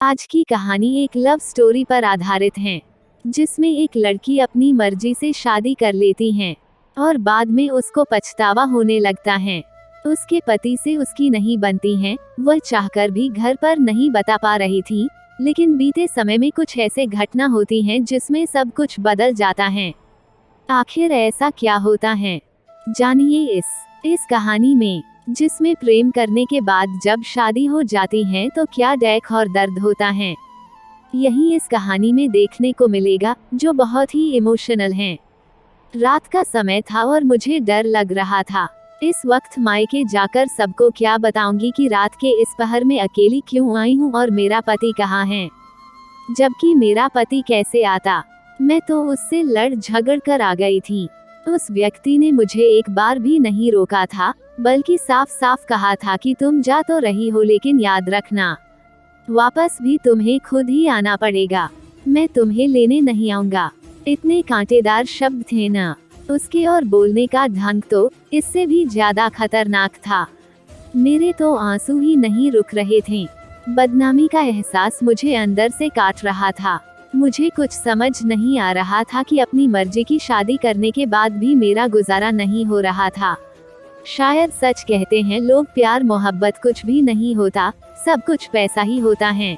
आज की कहानी एक लव स्टोरी पर आधारित है, जिसमें एक लड़की अपनी मर्जी से शादी कर लेती है और बाद में उसको पछतावा होने लगता है। उसके पति से उसकी नहीं बनती है। वह चाहकर भी घर पर नहीं बता पा रही थी, लेकिन बीते समय में कुछ ऐसे घटना होती हैं जिसमें सब कुछ बदल जाता है। आखिर ऐसा क्या होता है, जानिए इस कहानी में, जिसमें प्रेम करने के बाद जब शादी हो जाती है तो क्या डैक और दर्द होता है। यही इस कहानी में देखने को मिलेगा, जो बहुत ही इमोशनल है। रात का समय था और मुझे डर लग रहा था। इस वक्त मायके जाकर सबको क्या बताऊंगी कि रात के इस पहर में अकेली क्यों आई हूँ और मेरा पति कहाँ है। जबकि मेरा पति कैसे आता, मैं तो उससे लड़ झगड़ कर आ गई थी। उस व्यक्ति ने मुझे एक बार भी नहीं रोका था, बल्कि साफ साफ कहा था कि तुम जा तो रही हो, लेकिन याद रखना, वापस भी तुम्हें खुद ही आना पड़ेगा, मैं तुम्हें लेने नहीं आऊंगा। इतने कांटेदार शब्द थे ना उसके, और बोलने का ढंग तो इससे भी ज्यादा खतरनाक था। मेरे तो आंसू ही नहीं रुक रहे थे। बदनामी का एहसास मुझे अंदर से काट रहा था। मुझे कुछ समझ नहीं आ रहा था कि अपनी मर्जी की शादी करने के बाद भी मेरा गुजारा नहीं हो रहा था। शायद सच कहते हैं लोग, प्यार मोहब्बत कुछ भी नहीं होता, सब कुछ पैसा ही होता है।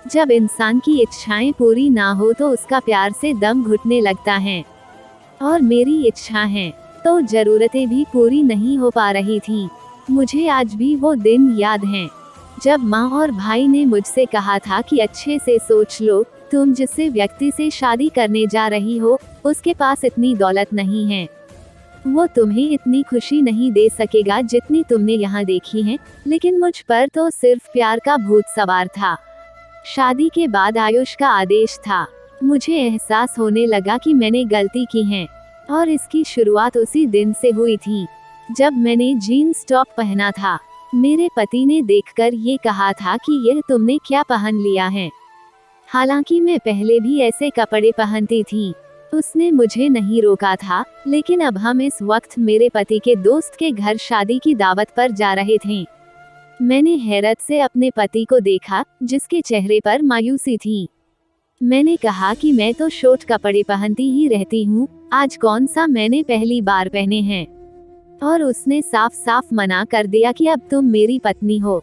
जब इंसान की इच्छाएं पूरी ना हो तो उसका प्यार से दम घुटने लगता है। और मेरी इच्छा है तो जरूरतें भी पूरी नहीं हो पा रही थी। मुझे आज भी वो दिन याद हैं, जब माँ और भाई ने मुझसे कहा था कि अच्छे से सोच लो, तुम जिससे व्यक्ति से शादी करने जा रही हो उसके पास इतनी दौलत नहीं है, वो तुम्हें इतनी खुशी नहीं दे सकेगा जितनी तुमने यहाँ देखी है। लेकिन मुझ पर तो सिर्फ प्यार का भूत सवार था। शादी के बाद आयुष का आदेश था। मुझे एहसास होने लगा कि मैंने गलती की है, और इसकी शुरुआत उसी दिन से हुई थी जब मैंने जीन्स टॉप पहना था। मेरे पति ने देखकर ये कहा था कि यह तुमने क्या पहन लिया है। हालांकि मैं पहले भी ऐसे कपड़े पहनती थी। उसने मुझे नहीं रोका था, लेकिन अब हम इस वक्त मेरे पति के दोस्त के घर शादी की दावत पर जा रहे थे। मैंने हैरत से अपने पति को देखा, जिसके चेहरे पर मायूसी थी। मैंने कहा कि मैं तो शॉर्ट कपड़े पहनती ही रहती हूँ, आज कौन सा मैंने पहली बार पहने हैं। और उसने साफ साफ मना कर दिया कि अब तुम मेरी पत्नी हो,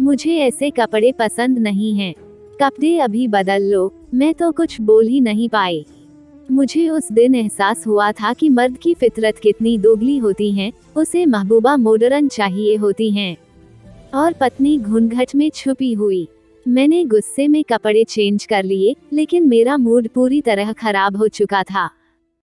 मुझे ऐसे कपड़े पसंद नहीं हैं, कपड़े अभी बदल लो। मैं तो कुछ बोल ही नहीं पाई। मुझे उस दिन एहसास हुआ था कि मर्द की फितरत कितनी दोगली होती है। उसे महबूबा मॉडर्न चाहिए होती हैं, और पत्नी घूंघट में छुपी हुई। मैंने गुस्से में कपड़े चेंज कर लिए, लेकिन मेरा मूड पूरी तरह खराब हो चुका था।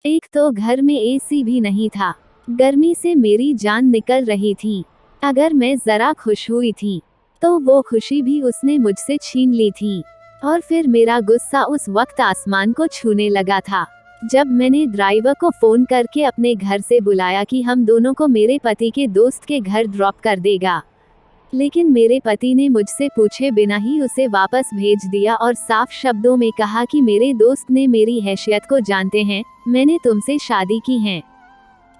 एक तो घर में एसी भी नहीं था, गर्मी से मेरी जान निकल रही थी। अगर मैं जरा खुश हुई थी तो वो खुशी भी उसने मुझसे छीन ली थी। और फिर मेरा गुस्सा उस वक्त आसमान को छूने लगा था, जब मैंने ड्राइवर को फोन करके अपने घर से बुलाया कि हम दोनों को मेरे पति के दोस्त के घर ड्रॉप कर देगा। लेकिन मेरे पति ने मुझसे पूछे बिना ही उसे वापस भेज दिया और साफ शब्दों में कहा कि मेरे दोस्त ने मेरी हैसियत को जानते हैं, मैंने तुमसे शादी की है,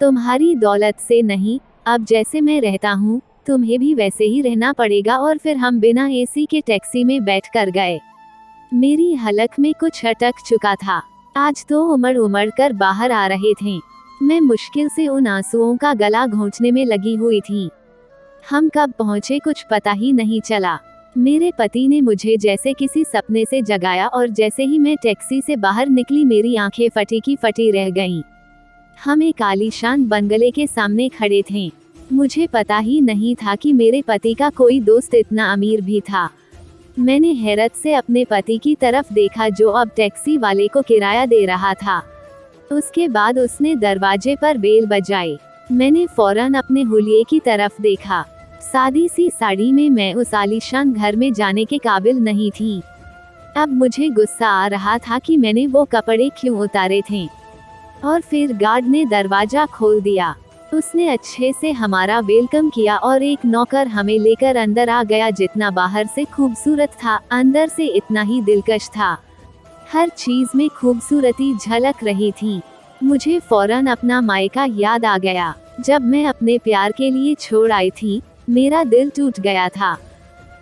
तुम्हारी दौलत से नहीं। अब जैसे मैं रहता हूँ तुम्हें भी वैसे ही रहना पड़ेगा। और फिर हम बिना एसी के टैक्सी में बैठ कर गए। मेरी हलक में कुछ अटक चुका था। आज तो उमड़ उमड़ कर बाहर आ रहे थे। मैं मुश्किल से उन आंसुओं का गला घोंचने में लगी हुई थी। हम कब पहुंचे कुछ पता ही नहीं चला। मेरे पति ने मुझे जैसे किसी सपने से जगाया, और जैसे ही मैं टैक्सी से बाहर निकली मेरी आंखें फटी की फटी रह गईं। हम एक आलीशान बंगले के सामने खड़े थे। मुझे पता ही नहीं था कि मेरे पति का कोई दोस्त इतना अमीर भी था। मैंने हैरत से अपने पति की तरफ देखा, जो अब टैक्सी वाले को किराया दे रहा था। उसके बाद उसने दरवाजे पर बेल बजाई। मैंने फौरन अपने हुलिये की तरफ देखा। सादी सी साड़ी में मैं उस आलीशान घर में जाने के काबिल नहीं थी। अब मुझे गुस्सा आ रहा था कि मैंने वो कपड़े क्यों उतारे थे। और फिर गार्ड ने दरवाजा खोल दिया। उसने अच्छे से हमारा वेलकम किया और एक नौकर हमें लेकर अंदर आ गया। जितना बाहर से खूबसूरत था, अंदर से इतना ही दिलकश था। हर चीज में खूबसूरती झलक रही थी। मुझे फौरन अपना मायका याद आ गया, जब मैं अपने प्यार के लिए छोड़ आई थी। मेरा दिल टूट गया था।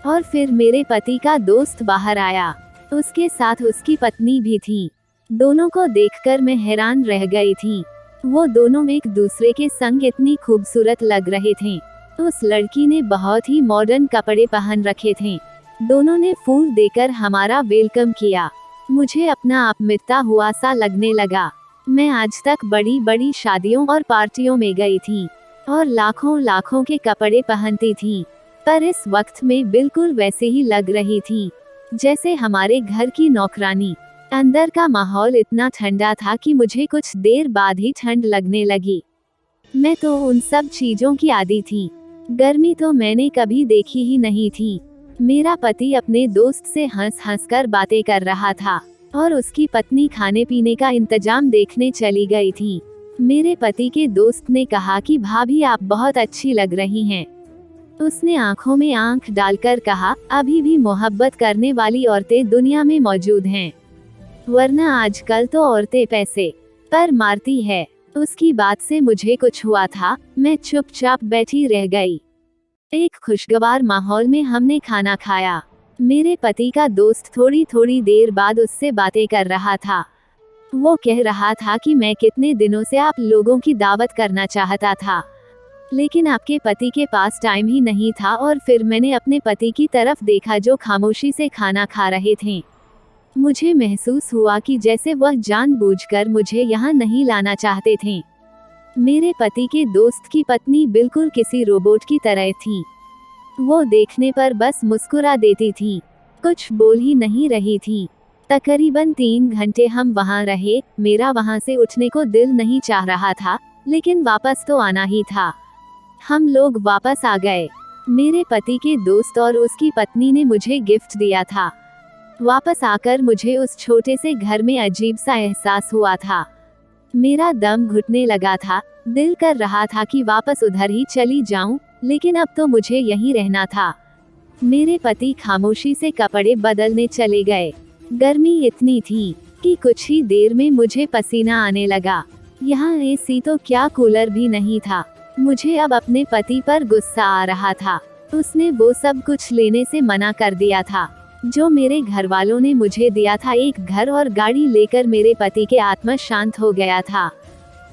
और फिर मेरे पति का दोस्त बाहर आया, उसके साथ उसकी पत्नी भी थी। दोनों को देखकर मैं हैरान रह गई थी। वो दोनों एक दूसरे के संग इतनी खूबसूरत लग रहे थे। उस लड़की ने बहुत ही मॉडर्न कपड़े पहन रखे थे। दोनों ने फूल देकर हमारा वेलकम किया। मुझे अपना आप मिटता हुआ सा लगने लगा। मैं आज तक बड़ी बड़ी शादियों और पार्टियों में गई थी और लाखों लाखों के कपड़े पहनती थी, पर इस वक्त में बिल्कुल वैसे ही लग रही थी जैसे हमारे घर की नौकरानी। अंदर का माहौल इतना ठंडा था कि मुझे कुछ देर बाद ही ठंड लगने लगी। मैं तो उन सब चीजों की आदी थी। गर्मी तो मैंने कभी देखी ही नहीं थी। मेरा पति अपने दोस्त से हंस हंस कर बातें कर रहा था और उसकी पत्नी खाने पीने का इंतजाम देखने चली गई थी। मेरे पति के दोस्त ने कहा कि भाभी आप बहुत अच्छी लग रही हैं। उसने आंखों में आंख डालकर कहा, अभी भी मोहब्बत करने वाली औरतें दुनिया में मौजूद हैं, वरना आजकल तो औरतें पैसे पर मारती है। उसकी बात से मुझे कुछ हुआ था। मैं चुपचाप बैठी रह गई। एक खुशगवार माहौल में हमने खाना खाया। मेरे पति का दोस्त थोड़ी थोड़ी देर बाद उससे बातें कर रहा था। वो कह रहा था कि मैं कितने दिनों से आप लोगों की दावत करना चाहता था, लेकिन आपके पति के पास टाइम ही नहीं था। और फिर मैंने अपने पति की तरफ देखा जो खामोशी से खाना खा रहे थे। मुझे महसूस हुआ कि जैसे वह जानबूझकर मुझे यहाँ नहीं लाना चाहते थे। मेरे पति के दोस्त की पत्नी बिल्कुल किसी रोबोट की तरह थी। वो देखने पर बस मुस्कुरा देती थी, कुछ बोल ही नहीं रही थी। तकरीबन 3 घंटे हम वहाँ रहे। मेरा वहाँ से उठने को दिल नहीं चाह रहा था, लेकिन वापस तो आना ही था। हम लोग वापस आ गए। मेरे पति के दोस्त और उसकी पत्नी ने मुझे गिफ्ट दिया था। वापस आकर मुझे उस छोटे से घर में अजीब सा एहसास हुआ था। मेरा दम घुटने लगा था। दिल कर रहा था कि वापस उधर ही चली जाऊं, लेकिन अब तो मुझे यहीं रहना था। मेरे पति खामोशी से कपड़े बदलने चले गए। गर्मी इतनी थी कि कुछ ही देर में मुझे पसीना आने लगा। यहाँ एसी तो क्या, कूलर भी नहीं था। मुझे अब अपने पति पर गुस्सा आ रहा था। उसने वो सब कुछ लेने से मना कर दिया था जो मेरे घर वालों ने मुझे दिया था। एक घर और गाड़ी लेकर मेरे पति के आत्मा शांत हो गया था।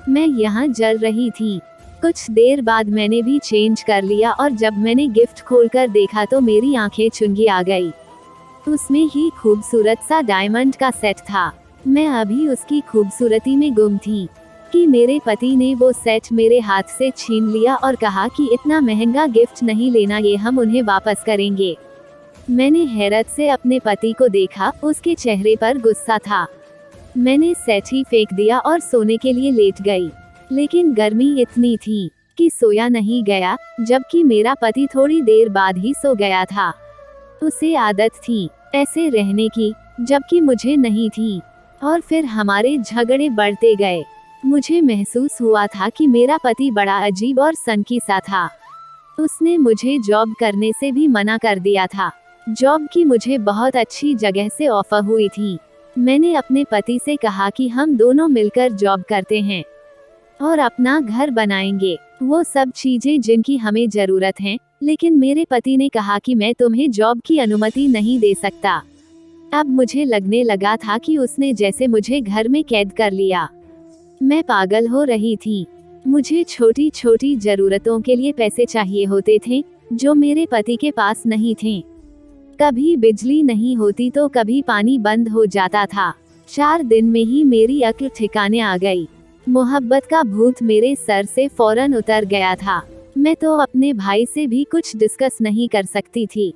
मैं यहाँ जल रही थी। कुछ देर बाद मैंने भी चेंज कर लिया और जब मैंने गिफ्ट खोलकर देखा तो मेरी आंखें चुंगी आ गई। उसमें ही खूबसूरत सा डायमंड का सेट था। मैं अभी उसकी खूबसूरती में गुम थी कि मेरे पति ने वो सेट मेरे हाथ से छीन लिया और कहा कि इतना महंगा गिफ्ट नहीं लेना, ये हम उन्हें वापस करेंगे। मैंने हैरत से अपने पति को देखा। उसके चेहरे पर गुस्सा था। मैंने सेट ही फेंक दिया और सोने के लिए लेट गई, लेकिन गर्मी इतनी थी कि सोया नहीं गया, जबकि मेरा पति थोड़ी देर बाद ही सो गया था। उसे आदत थी ऐसे रहने की, जबकि मुझे नहीं थी। और फिर हमारे झगड़े बढ़ते गए। मुझे महसूस हुआ था कि मेरा पति बड़ा अजीब और सनकी सा था। उसने मुझे जॉब करने से भी मना कर दिया था। जॉब की मुझे बहुत अच्छी जगह से ऑफर हुई थी। मैंने अपने पति से कहा कि हम दोनों मिलकर जॉब करते हैं और अपना घर बनाएंगे, वो सब चीजें जिनकी हमें जरूरत है। लेकिन मेरे पति ने कहा कि मैं तुम्हें जॉब की अनुमति नहीं दे सकता। अब मुझे लगने लगा था कि उसने जैसे मुझे घर में कैद कर लिया। मैं पागल हो रही थी। मुझे छोटी छोटी जरूरतों के लिए पैसे चाहिए होते थे जो मेरे पति के पास नहीं थे। कभी बिजली नहीं होती तो कभी पानी बंद हो जाता था। 4 दिन में ही मेरी अक्ल ठिकाने आ गई। मोहब्बत का भूत मेरे सर से फौरन उतर गया था। मैं तो अपने भाई से भी कुछ डिस्कस नहीं कर सकती थी।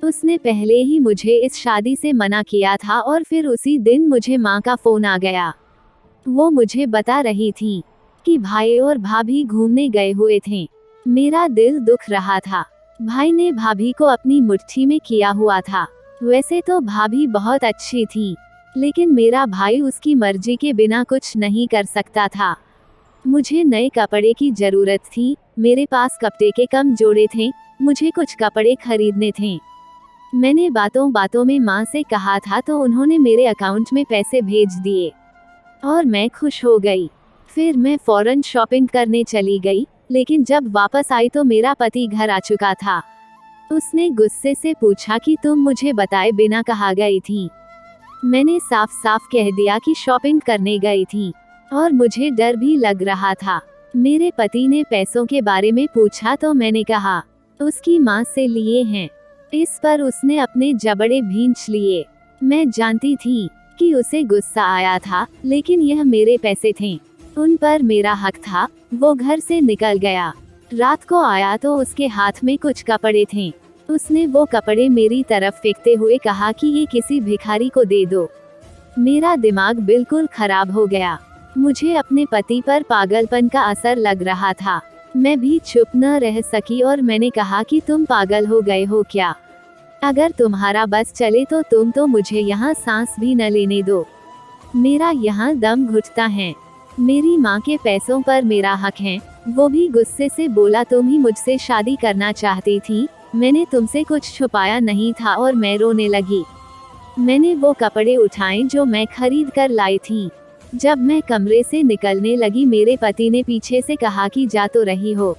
उसने पहले ही मुझे इस शादी से मना किया था और फिर उसी दिन मुझे माँ का फोन आ गया। वो मुझे बता रही थी कि भाई और भाभी घूमने गए हुए थे। मेरा दिल दुख रहा था। भाई ने भाभी को अपनी मुट्ठी में किया हुआ था। वैसे तो भाभी बहुत अच्छी थी, लेकिन मेरा भाई उसकी मर्जी के बिना कुछ नहीं कर सकता था। मुझे नए कपड़े की जरूरत थी। मेरे पास कपड़े के कम जोड़े थे। मुझे कुछ कपड़े खरीदने थे। मैंने बातों बातों में माँ से कहा था तो उन्होंने मेरे अकाउंट में पैसे भेज दिए और मैं खुश हो गई। फिर मैं फौरन शॉपिंग करने चली गई, लेकिन जब वापस आई तो मेरा पति घर आ चुका था। उसने गुस्से से पूछा कि तुम मुझे बताए बिना कहाँ गई थी। मैंने साफ साफ कह दिया कि शॉपिंग करने गई थी और मुझे डर भी लग रहा था। मेरे पति ने पैसों के बारे में पूछा तो मैंने कहा उसकी माँ से लिए हैं। इस पर उसने अपने जबड़े भींच लिए। मैं जानती थी कि उसे गुस्सा आया था, लेकिन यह मेरे पैसे थे, उन पर मेरा हक था। वो घर से निकल गया। रात को आया तो उसके हाथ में कुछ कपड़े थे। उसने वो कपड़े मेरी तरफ फेंकते हुए कहा कि ये किसी भिखारी को दे दो। मेरा दिमाग बिल्कुल खराब हो गया। मुझे अपने पति पर पागलपन का असर लग रहा था। मैं भी चुप न रह सकी और मैंने कहा कि तुम पागल हो गए हो क्या? अगर तुम्हारा बस चले तो तुम तो मुझे यहाँ सांस भी न लेने दो। मेरा यहाँ दम घुटता है। मेरी माँ के पैसों पर मेरा हक है। वो भी गुस्से से बोला तुम ही मुझसे शादी करना चाहती थी, मैंने तुमसे कुछ छुपाया नहीं था और मैं रोने लगी। मैंने वो कपड़े उठाए जो मैं खरीद कर लाई थी। जब मैं कमरे से निकलने लगी मेरे पति ने पीछे से कहा कि जा तो रही हो,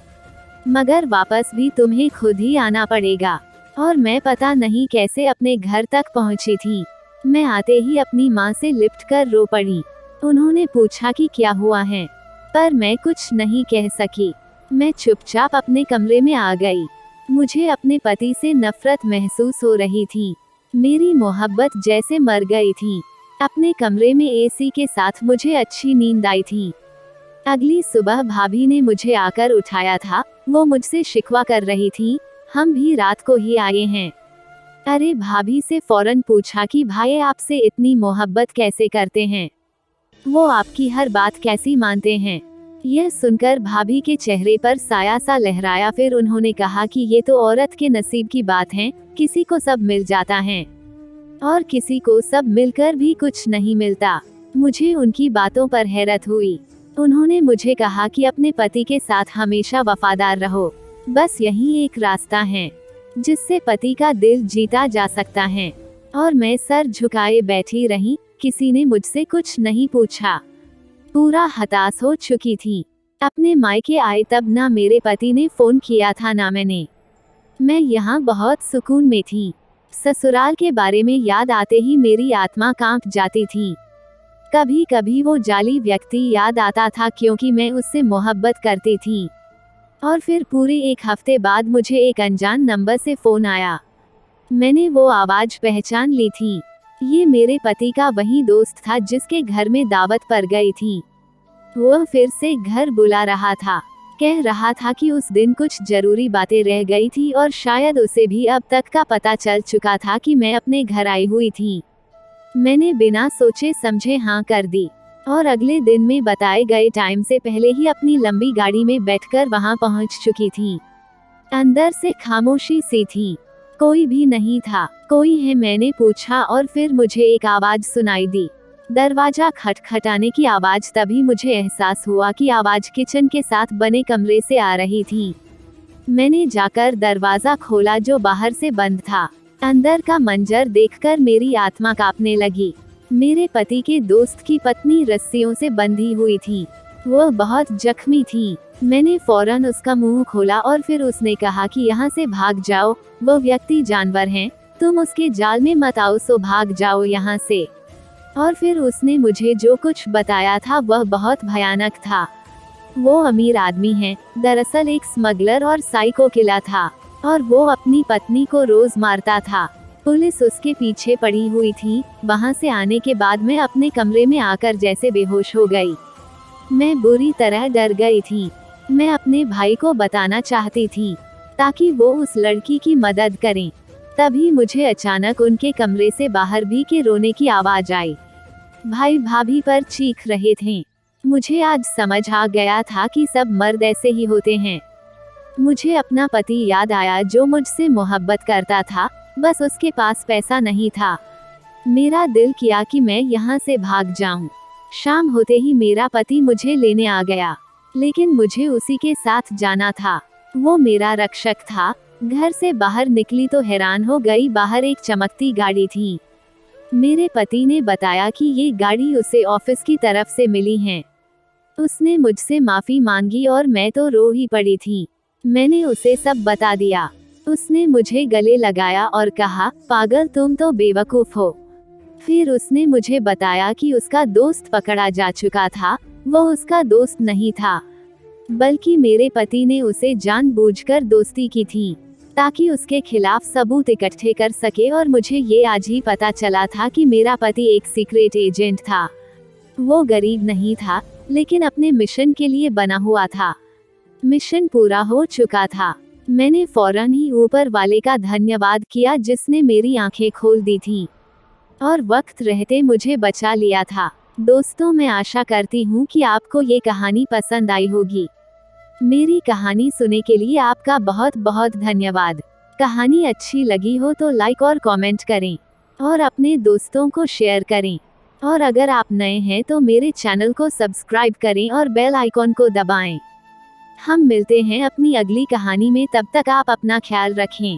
मगर वापस भी तुम्हें खुद ही आना पड़ेगा। और मैं पता नहीं कैसे अपने घर तक पहुंची थी। मैं आते ही अपनी माँ से लिपट कर रो पड़ी। उन्होंने पूछा कि क्या हुआ है, पर मैं कुछ नहीं कह सकी। मैं चुपचाप अपने कमरे में आ गई। मुझे अपने पति से नफरत महसूस हो रही थी। मेरी मोहब्बत जैसे मर गई थी। अपने कमरे में एसी के साथ मुझे अच्छी नींद आई थी। अगली सुबह भाभी ने मुझे आकर उठाया था। वो मुझसे शिकवा कर रही थी, हम भी रात को ही आए हैं। अरे भाभी से फौरन पूछा कि भाई आपसे इतनी मोहब्बत कैसे करते हैं, वो आपकी हर बात कैसी मानते हैं। यह सुनकर भाभी के चेहरे पर साया सा लहराया। फिर उन्होंने कहा कि ये तो औरत के नसीब की बात है, किसी को सब मिल जाता है और किसी को सब मिलकर भी कुछ नहीं मिलता। मुझे उनकी बातों पर हैरत हुई। उन्होंने मुझे कहा कि अपने पति के साथ हमेशा वफादार रहो, बस यही एक रास्ता है जिससे पति का दिल जीता जा सकता है। और मैं सर झुकाए बैठी रही। किसी ने मुझसे कुछ नहीं पूछा। पूरा हताश हो चुकी थी। अपने मायके आए तब ना मेरे पति ने फोन किया था ना मैंने। मैं यहाँ बहुत सुकून में थी। ससुराल के बारे में याद आते ही मेरी आत्मा कांप जाती थी। कभी कभी वो जाली व्यक्ति याद आता था क्योंकि मैं उससे मोहब्बत करती थी। और फिर पूरे एक हफ्ते बाद मुझे एक अनजान नंबर से फोन आया। मैंने वो आवाज पहचान ली थी। ये मेरे पति का वही दोस्त था जिसके घर में दावत पर गई थी। वह फिर से घर बुला रहा था। कह रहा था कि उस दिन कुछ जरूरी बातें रह गई थी और शायद उसे भी अब तक का पता चल चुका था कि मैं अपने घर आई हुई थी। मैंने बिना सोचे समझे हाँ कर दी और अगले दिन में बताए गए टाइम से पहले ही अपनी लंबी गाड़ी में बैठकर वहां पहुंच चुकी थी। अंदर से खामोशी सी थी, कोई भी नहीं था। कोई है, मैंने पूछा और फिर मुझे एक आवाज सुनाई दी, दरवाजा खटखटाने की आवाज। तभी मुझे एहसास हुआ कि आवाज किचन के साथ बने कमरे से आ रही थी। मैंने जाकर दरवाजा खोला जो बाहर से बंद था। अंदर का मंजर देखकर मेरी आत्मा कांपने लगी। मेरे पति के दोस्त की पत्नी रस्सियों से बंधी हुई थी। वह बहुत जख्मी थी। मैंने फौरन उसका मुंह खोला और फिर उसने कहा कि यहाँ से भाग जाओ, वो व्यक्ति जानवर हैं, तुम उसके जाल में मत आओ, सो भाग जाओ यहाँ से। और फिर उसने मुझे जो कुछ बताया था वह बहुत भयानक था। वो अमीर आदमी है, दरअसल एक स्मगलर और साइको किलर था और वो अपनी पत्नी को रोज मारता था। पुलिस उसके पीछे पड़ी हुई थी। वहां से आने के बाद मैं अपने कमरे में आकर जैसे बेहोश हो गई। मैं बुरी तरह डर गई थी। मैं अपने भाई को बताना चाहती थी ताकि वो उस लड़की की मदद करें। तभी मुझे अचानक उनके कमरे से बाहर भी के रोने की आवाज आई। भाई भाभी पर चीख रहे थे। मुझे आज समझ आ गया था कि सब मर्द ऐसे ही होते हैं। मुझे अपना पति याद आया जो मुझसे मोहब्बत करता था, बस उसके पास पैसा नहीं था। मेरा दिल किया कि मैं यहाँ से भाग जाऊं। शाम होते ही मेरा पति मुझे लेने आ गया, लेकिन मुझे उसी के साथ जाना था। वो मेरा रक्षक था। घर से बाहर निकली तो हैरान हो गई, बाहर एक चमकती गाड़ी थी। मेरे पति ने बताया कि ये गाड़ी उसे ऑफिस की तरफ से मिली है। उसने मुझसे माफी मांगी और मैं तो रो ही पड़ी थी। मैंने उसे सब बता दिया। उसने मुझे गले लगाया और कहा, पागल तुम तो बेवकूफ हो। फिर उसने मुझे बताया कि उसका दोस्त पकड़ा जा चुका था। वो उसका दोस्त नहीं था, बल्कि मेरे पति ने उसे जानबूझकर दोस्ती की थी, ताकि उसके खिलाफ सबूत इकट्ठे कर सके। और मुझे ये आज ही पता चला था कि मेरा पति एक सीक्रेट एजेंट था। वो गरीब नहीं था, लेकिन अपने मिशन के लिए बना हुआ था। मिशन पूरा हो चुका था। मैंने फौरन ही ऊपर वाले का धन्यवाद किया जिसने मेरी आंखें खोल दी थी और वक्त रहते मुझे बचा लिया था। दोस्तों, मैं आशा करती हूँ कि आपको ये कहानी पसंद आई होगी। मेरी कहानी सुनने के लिए आपका बहुत बहुत धन्यवाद। कहानी अच्छी लगी हो तो लाइक और कमेंट करें और अपने दोस्तों को शेयर करें। और अगर आप नए हैं तो मेरे चैनल को सब्सक्राइब करें और बेल आइकॉन को दबाएं। हम मिलते हैं अपनी अगली कहानी में, तब तक आप अपना ख्याल रखें।